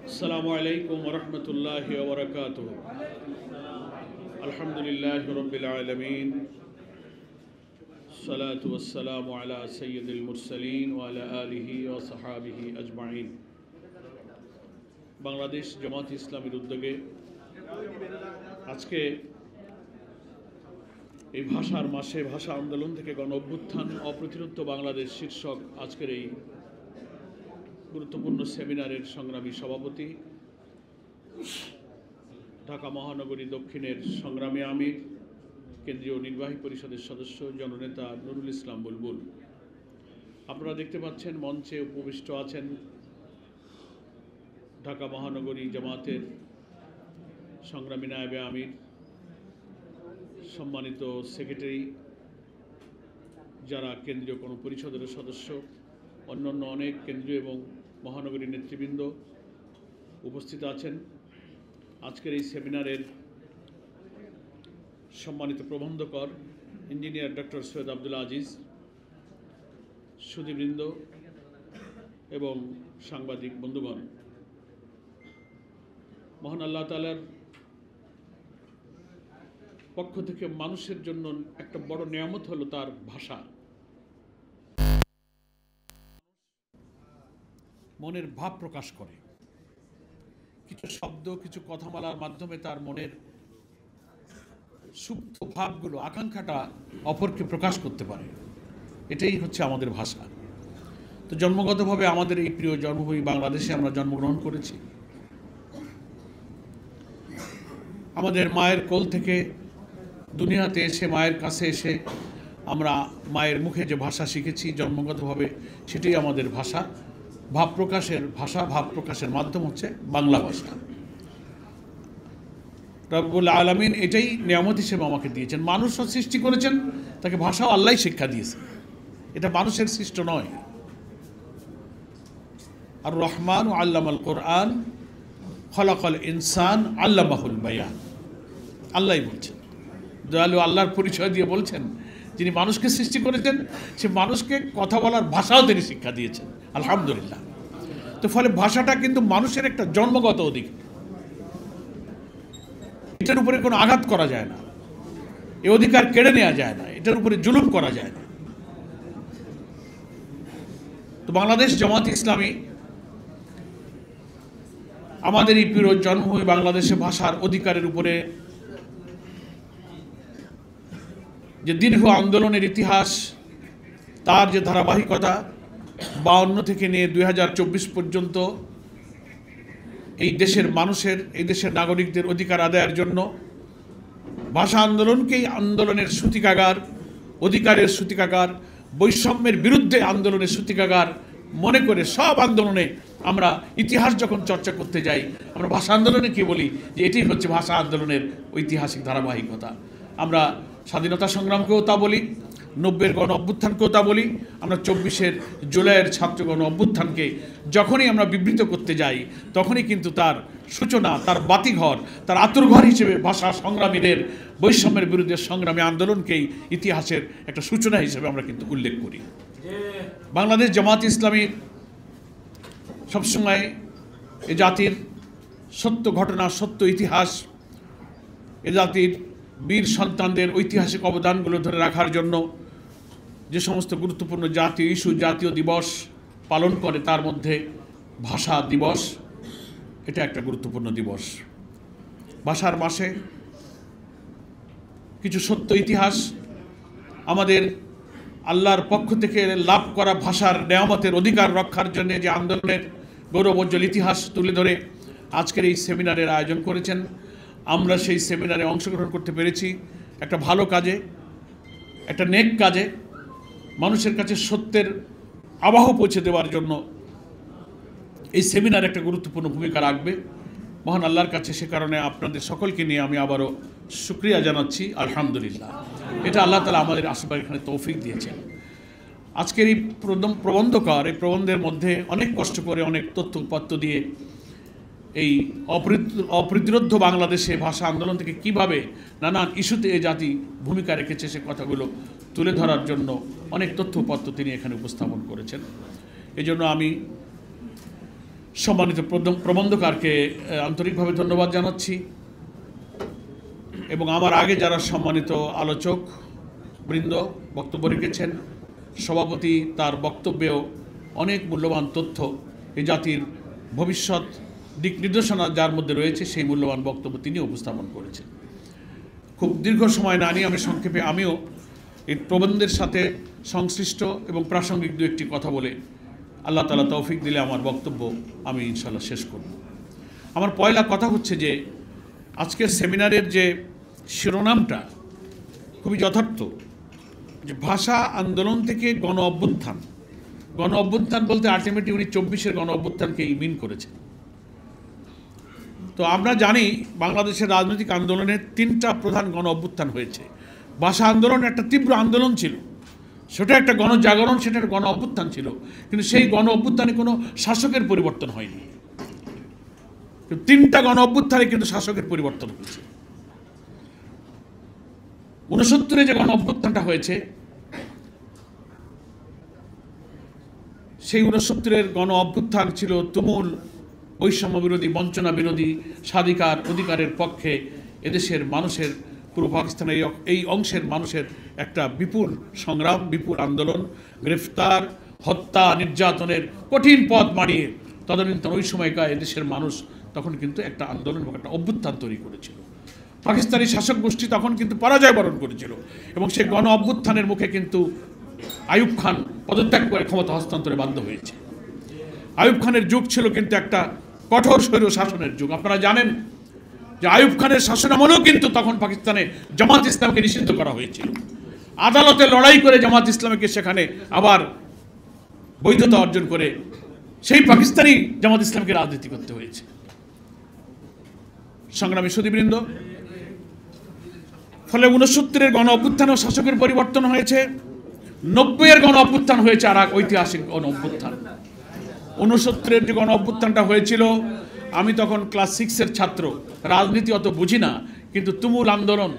আসসালামু আলাইকুম ওয়া রাহমাতুল্লাহি ওয়া বারাকাতুহু। আলহামদুলিল্লাহি রাব্বিল আলামিন, সালাতু ওয়াসসালামু আলা সাইয়্যিদিল মুরসালিন ওয়া আলা আলিহি ওয়া সাহবিহি আজমাইন। বাংলাদেশ জামাত ইসলামীর উদ্যোগে আজকে এই ভাষার মাসে ভাষা আন্দোলন থেকে গণ অভ্যুত্থান অপ্রতিরোধ্য বাংলাদেশ শীর্ষক আজকের এই গুরুত্বপূর্ণ সেমিনারের সংগ্রামী সভাপতি, ঢাকা মহানগরী দক্ষিণের সংগ্রামী আমির, কেন্দ্রীয় নির্বাহী পরিষদের সদস্য জননেতা নুরুল ইসলাম বুলবুল। আপনারা দেখতে পাচ্ছেন মঞ্চে উপবিষ্ট আছেন ঢাকা মহানগরী জামাতের সংগ্রামী নায়েবে আমির, সম্মানিত সেক্রেটারি, যারা কেন্দ্রীয় কোনো পরিষদের সদস্য, অন্যান্য অনেক কেন্দ্রীয় এবং মহানগরী নেতৃবৃন্দ উপস্থিত আছেন। আজকের এই সেমিনারের সম্মানিত প্রবন্ধকর ইঞ্জিনিয়ার ডক্টর সৈয়দ আব্দুল আজিজ, সুধীবৃন্দ এবং সাংবাদিক বন্ধুগণ, মহান আল্লাহ তাআলার পক্ষ থেকে মানুষের জন্য একটা বড় নিয়ামত হলো তার ভাষা। মনের ভাব প্রকাশ করে, কিছু শব্দ, কিছু কথামালার মাধ্যমে তার মনের সুপ্ত ভাবগুলো, আকাঙ্ক্ষাটা অপরকে প্রকাশ করতে পারে। এটাই হচ্ছে আমাদের ভাষা। তো জন্মগতভাবে আমাদের এই প্রিয় জন্মভূমি বাংলাদেশে আমরা জন্মগ্রহণ করেছি। আমাদের মায়ের কোল থেকে দুনিয়াতে এসে, মায়ের কাছে এসে আমরা মায়ের মুখে যে ভাষা শিখেছি জন্মগতভাবে, সেটাই আমাদের ভাষা। ভাব প্রকাশের ভাষা, ভাব প্রকাশের মাধ্যম হচ্ছে বাংলা ভাষা। রব্বুল আলামিন এটাই নিয়ামত হিসেবে আমাকে দিয়েছেন। মানুষও সৃষ্টি করেছেন, তাকে ভাষাও আল্লাহই শিক্ষা দিয়েছে। এটা মানুষের সৃষ্ট নয়। আর রহমান আল্লামাল কোরআন খলাকাল ইনসান আল্লামাহুল বায়ান। আল্লাহই বলছেন, দয়ালু আল্লাহর পরিচয় দিয়ে বলছেন, যিনি মানুষকে সৃষ্টি করেছেন সে মানুষকে কথা বলার ভাষাও তিনি শিক্ষা দিয়েছেন। আলহামদুলিল্লাহ। তো ফলে ভাষাটা কিন্তু মানুষের একটা জন্মগত অধিকার, এটার উপরে কোনো আঘাত করা যায় না, এই অধিকার কেড়ে নেওয়া যায় না, এটার উপরে জুলুম করা যায় না। তো বাংলাদেশ জামাত ইসলামী আমাদের এই প্রিয় জন্মভূমি বাংলাদেশে ভাষার অধিকারের উপরে যে দীর্ঘ আন্দোলনের ইতিহাস, তার যে ধারাবাহিকতা, 52 থেকে নিয়ে 2024 পর্যন্ত এই দেশের মানুষের, এই দেশের নাগরিকদের অধিকার আদায়ের জন্য ভাষা আন্দোলনকেই আন্দোলনের সূতিকাগার, অধিকারের সূতিকাগার, বৈষম্যের বিরুদ্ধে আন্দোলনের সূতিকাগার মনে করে সব আন্দোলনে আমরা ইতিহাস যখন চর্চা করতে যাই, আমরা ভাষা আন্দোলনে কি বলি যে এটি হচ্ছে ভাষা আন্দোলনের ঐতিহাসিক ধারাবাহিকতা। আমরা স্বাধীনতা সংগ্রামকেও তা বলি, 90-এর গণ অভ্যুত্থানকেও তা বলি, আমরা 24-এর জুলাইয়ের ছাত্র গণ অভ্যুত্থানকে যখনই আমরা বিবৃত করতে যাই, তখনই কিন্তু তার সূচনা, তার বাতিঘর, তার আতুরঘর হিসেবে ভাষা সংগ্রামীদের বৈষম্যের বিরুদ্ধে সংগ্রামী আন্দোলনকেই ইতিহাসের একটা সূচনা হিসেবে আমরা কিন্তু উল্লেখ করি। বাংলাদেশ জামাত ইসলামী সবসময় এ জাতির সত্য ঘটনা, সত্য ইতিহাস, এ জাতির বীর সন্তানদের ঐতিহাসিক অবদানগুলো ধরে রাখার জন্য যে সমস্ত গুরুত্বপূর্ণ জাতীয় ইস্যু, জাতীয় দিবস পালন করে, তার মধ্যে ভাষা দিবস এটা একটা গুরুত্বপূর্ণ দিবস। ভাষার মাসে কিছু সত্য ইতিহাস, আমাদের আল্লাহর পক্ষ থেকে লাভ করা ভাষার নেয়ামতের অধিকার রক্ষার জন্য যে আন্দোলনের গৌরবোজ্জ্বল ইতিহাস তুলে ধরে আজকের এই সেমিনারের আয়োজন করেছেন। আমরা সেই সেমিনারে অংশগ্রহণ করতে পেরেছি একটা ভালো কাজে, একটা নেক কাজে, মানুষের কাছে সত্যের আবাহ পৌঁছে দেওয়ার জন্য এই সেমিনার একটা গুরুত্বপূর্ণ ভূমিকা রাখবে। মহান আল্লাহর কাছে সে কারণে আপনাদের সকলকে নিয়ে আমি আবারও শুকরিয়া জানাচ্ছি। আলহামদুলিল্লাহ, এটা আল্লাহ তাআলা আমাদের আশেপাশে এখানে তৌফিক দিয়েছেন। আজকের এই প্রবন্ধকার, এই প্রবন্ধের মধ্যে অনেক কষ্ট করে, অনেক তথ্য উপাত্ত দিয়ে এই অপ্রতিরোধ্য বাংলাদেশে ভাষা আন্দোলন থেকে কিভাবে নানান ইস্যুতে এ জাতি ভূমিকা রেখেছে সে কথাগুলো তুলে ধরার জন্য অনেক তথ্য উপাত্ত তিনি এখানে উপস্থাপন করেছেন। এই জন্য আমি সম্মানিত প্রবন্ধকারকে আন্তরিকভাবে ধন্যবাদ জানাচ্ছি এবং আমার আগে যারা সম্মানিত আলোচক বৃন্দ বক্তব্য রেখেছেন, সভাপতি তার বক্তব্যেও অনেক মূল্যবান তথ্য এই জাতির ভবিষ্যৎ দিক নির্দেশনা যার মধ্যে রয়েছে সেই মূল্যবান বক্তব্য তিনি উপস্থাপন করেছেন। খুব দীর্ঘ সময় না নিয়ে আমি সংক্ষেপে আমিও এই প্রবন্ধের সাথে সংশ্লিষ্ট এবং প্রাসঙ্গিক দু একটি কথা বলে আল্লাহ তাআলা তৌফিক দিলে আমার বক্তব্য আমি ইনশাআল্লাহ শেষ করব। আমার পয়লা কথা হচ্ছে যে আজকের সেমিনারের যে শিরোনামটা খুবই যথার্থ, যে ভাষা আন্দোলন থেকে গণ অভ্যুত্থান। গণ অভ্যুত্থান বলতে আলটিমেটলি উনি 24-এর গণ অভ্যুত্থানকেই মিন করেছেন। তো আমরা জানি বাংলাদেশের রাজনৈতিক আন্দোলনের 3টা প্রধান গণ অভ্যুত্থান হয়েছে। ভাষা আন্দোলন একটা তীব্র আন্দোলন ছিল, সেটা একটা গণজাগরণ, সেটা একটা গণ অভ্যুত্থান ছিল, কিন্তু সেই গণ অভ্যুত্থানে কোনো শাসকের পরিবর্তন হয়নি। 3টা গণ অভ্যুত্থানে কিন্তু শাসকের পরিবর্তন হয়েছে। 69-এ যে গণ অভ্যুত্থানটা হয়েছে, সেই 69-এর গণ অভ্যুত্থান ছিল তুমুল বৈষম্য বিরোধী, বঞ্চনা বিরোধী, স্বাধিকার অধিকারের পক্ষে এদেশের মানুষের, পূর্ব পাকিস্তানের এই অংশের মানুষের একটা বিপুল সংগ্রাম, বিপুল আন্দোলন, গ্রেফতার, হত্যা, নির্যাতনের কঠিন পথ মাড়িয়ে তদানীন্তন ওই সময়কার এদেশের মানুষ তখন কিন্তু একটা আন্দোলন এবং একটা অভ্যুত্থান তৈরি করেছিল। পাকিস্তানি শাসক গোষ্ঠী তখন কিন্তু পরাজয় বরণ করেছিল এবং সেই গণ অভ্যুত্থানের মুখে কিন্তু আইয়ুব খান পদত্যাগ করে ক্ষমতা হস্তান্তরে বাধ্য হয়েছে। আইয়ুব খানের যুগ ছিল কিন্তু একটা কঠোর স্বৈর শাসনের যুগ। আপনারা জানেন যে আইয়ুব খানের শাসনামলেও কিন্তু তখন পাকিস্তানে জামাত ইসলামকে নিষিদ্ধ করা হয়েছিল। আদালতে লড়াই করে জামাত ইসলামকে সেখানে আবার বৈধতা অর্জন করে সেই পাকিস্তানি জামাত ইসলামকে রাজনীতি করতে হয়েছে। সংগ্রামী সুধীবৃন্দ, ফলে 69-এর গণ অভ্যুত্থানেও শাসকের পরিবর্তন হয়েছে। 90-এর গণ অভ্যুত্থান হয়েছে আর এক ঐতিহাসিক গণ অভ্যুত্থান। 69-এর যে গণ অভ্যুত্থানটা হয়েছিল, আমি তখন ক্লাস 6-এর ছাত্র, রাজনীতি অত বুঝি না, কিন্তু তুমুল আন্দোলন,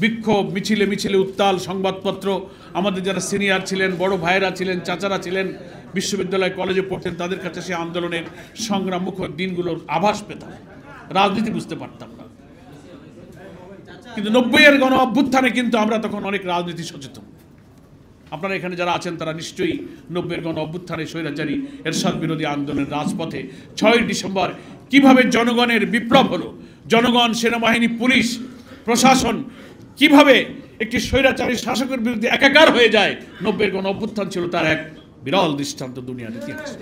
বিক্ষোভ, মিছিলে মিছিলে উত্তাল, সংবাদপত্র, আমাদের যারা সিনিয়র ছিলেন, বড় ভাইয়েরা ছিলেন, চাচারা ছিলেন, বিশ্ববিদ্যালয় কলেজে পড়তেন, তাদের কাছে সেই আন্দোলনের সংগ্রাম মুখর দিনগুলোর আভাস পেতাম, রাজনীতি বুঝতে পারতাম না। কিন্তু 90-এর গণ অভ্যুত্থানে কিন্তু আমরা তখন অনেক রাজনীতি সচেতন। আপনারা এখানে যারা আছেন তারা নিশ্চয়ই 90-এর গণ অভ্যুত্থানে স্বৈরাচারী এরশাদ বিরোধী আন্দোলনের রাজপথে 6 ডিসেম্বর কিভাবে জনগণের বিপ্লব হলো, জনগণ, সেনাবাহিনী, পুলিশ, প্রশাসন কিভাবে একটি স্বৈরাচারী শাসকের বিরুদ্ধে একাকার হয়ে যায়, 90-এর গণ অভ্যুত্থান ছিল তার এক বিরল দৃষ্টান্ত দুনিয়ার ইতিহাসে।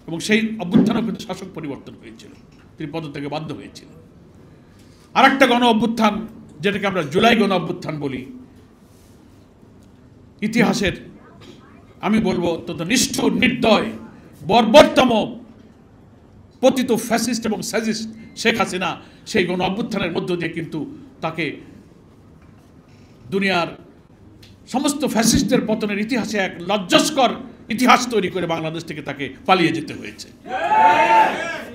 এবং সেই অভ্যুত্থানও কিন্তু শাসক পরিবর্তন হয়েছিল, তিনি পদত্যাগে বাধ্য হয়েছিলেন। আর একটা গণ অভ্যুত্থান, যেটাকে আমরা জুলাই গণ অভ্যুত্থান বলি, ইতিহাসের আমি বলবো অত্যন্ত নিষ্ঠুর, নির্দয়, বর্বরতম পতিত ফ্যাসিস্ট এবং স্যাজিস্ট শেখ হাসিনা সেই গণ অভ্যুত্থানের মধ্য দিয়ে কিন্তু তাকে দুনিয়ার সমস্ত ফ্যাসিস্টদের পতনের ইতিহাসে এক লজ্জাস্কর ইতিহাস তৈরি করে বাংলাদেশ থেকে তাকে পালিয়ে যেতে হয়েছে।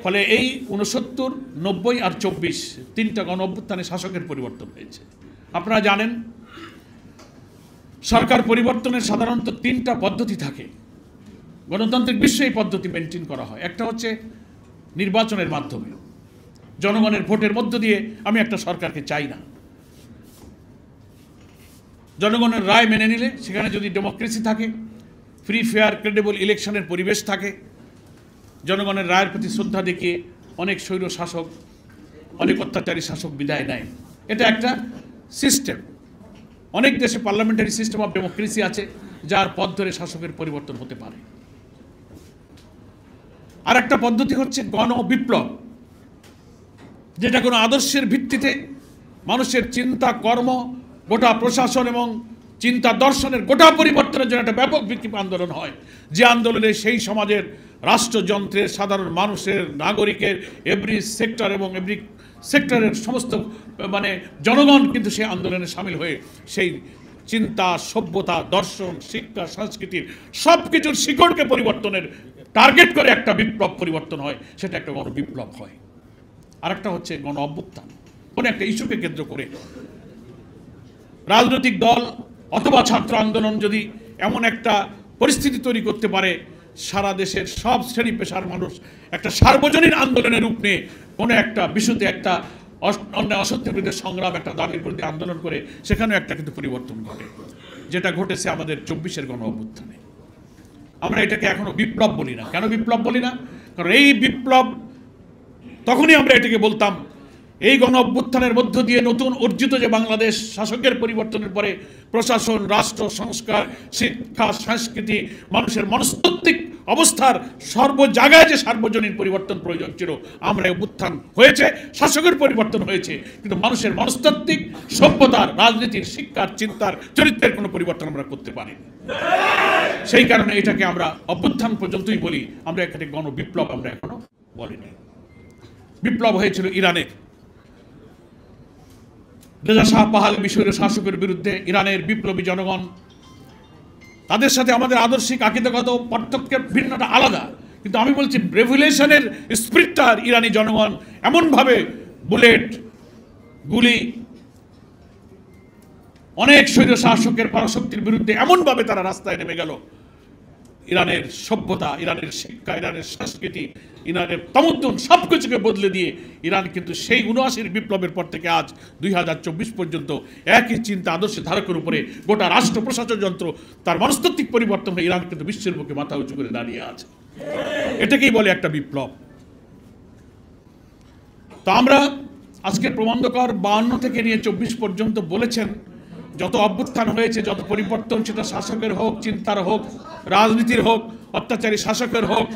ফলে এই 69, 90 আর 24 3টা গণ অভ্যুত্থানে শাসকের পরিবর্তন হয়েছে। আপনারা জানেন সরকার পরিবর্তনের সাধারণত 3টা পদ্ধতি থাকে। গণতান্ত্রিক বিশ্বে এই পদ্ধতি মেনটেন করা হয়। একটা হচ্ছে নির্বাচনের মাধ্যমে, জনগণের ভোটের মধ্য দিয়ে আমি একটা সরকারকে চাই না, জনগণের রায় মেনে নিলে, সেখানে যদি ডেমোক্রেসি থাকে, ফ্রি ফেয়ার ক্রেডিবল ইলেকশনের পরিবেশ থাকে, জনগণের রায়ের প্রতি শ্রদ্ধা দেখিয়ে অনেক স্বৈর শাসক, অনেক অত্যাচারী শাসক বিদায় নেয়। এটা একটা সিস্টেম। অনেক দেশে পার্লামেন্টারি সিস্টেম অফ ডেমোক্রেসি আছে, যার পথ ধরে শাসকের পরিবর্তন হতে পারে। আর একটা পদ্ধতি হচ্ছে গণ বিপ্লব, যেটা কোনো আদর্শের ভিত্তিতে মানুষের চিন্তা, কর্ম, গোটা প্রশাসন এবং চিন্তা দর্শনের গোটা পরিবর্তনের জন্য একটা ব্যাপক বিক্ষোভ আন্দোলন হয়, যে আন্দোলনে সেই সমাজের রাষ্ট্রযন্ত্রের, সাধারণ মানুষের, নাগরিকের, এভরি সেক্টর এবং এভরি সেক্টরের সমস্ত জনগণ কিন্তু সেই আন্দোলনে সামিল হয়ে সেই চিন্তা, সভ্যতা, দর্শন, শিক্ষা, সংস্কৃতির সব কিছুর শিকড়কে পরিবর্তনের টার্গেট করে একটা বিপ্লব পরিবর্তন হয়, সেটা একটা গণ বিপ্লব হয়। আরেকটা হচ্ছে গণ অভ্যুত্থান, কোনো একটা ইস্যুকে কেন্দ্র করে রাজনৈতিক দল অথবা ছাত্র আন্দোলন যদি এমন একটা পরিস্থিতি তৈরি করতে পারে সারা দেশের সব শ্রেণী পেশার মানুষ একটা সার্বজনীন আন্দোলনের রূপ নিয়ে কোনো একটা বিশুদ্ধ একটা অন্যায় অসত্যের বিরুদ্ধে সংগ্রাম, একটা দাবির বিরুদ্ধে আন্দোলন করে সেখানেও একটা কিন্তু পরিবর্তন ঘটে, যেটা ঘটেছে আমাদের 24-এর গণ অভ্যুত্থানে। আমরা এটাকে এখনো বিপ্লব বলি না। কেন বিপ্লব বলি না? কারণ এই বিপ্লব তখনই আমরা এটাকে বলতাম এই গণ অভ্যুত্থানের মধ্য দিয়ে নতুন অর্জিত যে বাংলাদেশ, শাসকের পরিবর্তনের পরে প্রশাসন, রাষ্ট্র, সংস্কার, শিক্ষা, সংস্কৃতি, মানুষের মনস্তাত্ত্বিক অবস্থার সর্ব জায়গায় যে সার্বজনীন পরিবর্তন প্রয়োজন ছিল, আমরা অভ্যুত্থান হয়েছে, শাসকের পরিবর্তন হয়েছে, কিন্তু মানুষের মনস্তাত্ত্বিক, সভ্যতার, রাজনীতির, শিক্ষার, চিন্তার, চরিত্রের কোনো পরিবর্তন আমরা করতে পারি। সেই কারণে এটাকে আমরা অভ্যুত্থান পর্যন্তই বলি, আমরা এখানে গণ বিপ্লব আমরা এখনো বলিনি। বিপ্লব হয়েছিল ইরানে। রেজা শাহ পাহলভী স্বৈর শাসকের বিরুদ্ধে ইরানের বিপ্লবী জনগণ, তাদের সাথে আমাদের আদর্শিক আকিদাগত পার্থক্যের ভিন্নতা আলাদা, কিন্তু আমি বলছি রেভলিউশনের স্পিরিটটা ইরানি জনগণ এমনভাবে বুলেট, গুলি, অনেক স্বৈর শাসকের পরাশক্তির বিরুদ্ধে এমনভাবে তারা রাস্তায় নেমে গেল, ইরানের সভ্যতা, ইরানের শিক্ষা, ইরানের সংস্কৃতি, ইরানের তমদ্দুন সবকিছুকে বদলে দিয়ে ইরান কিন্তু সেই ৭৯-এর বিপ্লবের পর থেকে আজ ২০২৪ পর্যন্ত একই চিন্তা আদর্শ ধারকের উপরে গোটা রাষ্ট্র প্রশাসন যন্ত্র তার মনস্তাত্ত্বিক পরিবর্তন হয়ে ইরান কিন্তু বিশ্বের বুকে মাথা উঁচু করে দাঁড়িয়ে আছে। এটাকেই বলে একটা বিপ্লব। তো আমরা আজকে প্রবন্ধকর ৫২ থেকে নিয়ে ২৪ পর্যন্ত বলেছেন যত অভ্যুত্থান হয়েছে, যত পরিবর্তন, সেটা শাসকের হোক, চিন্তার হোক, রাজনীতির হোক, অত্যাচারী শাসকের হোক,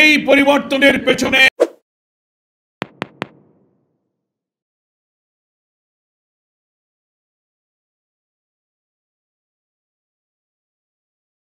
এই পরিবর্তনের পেছনে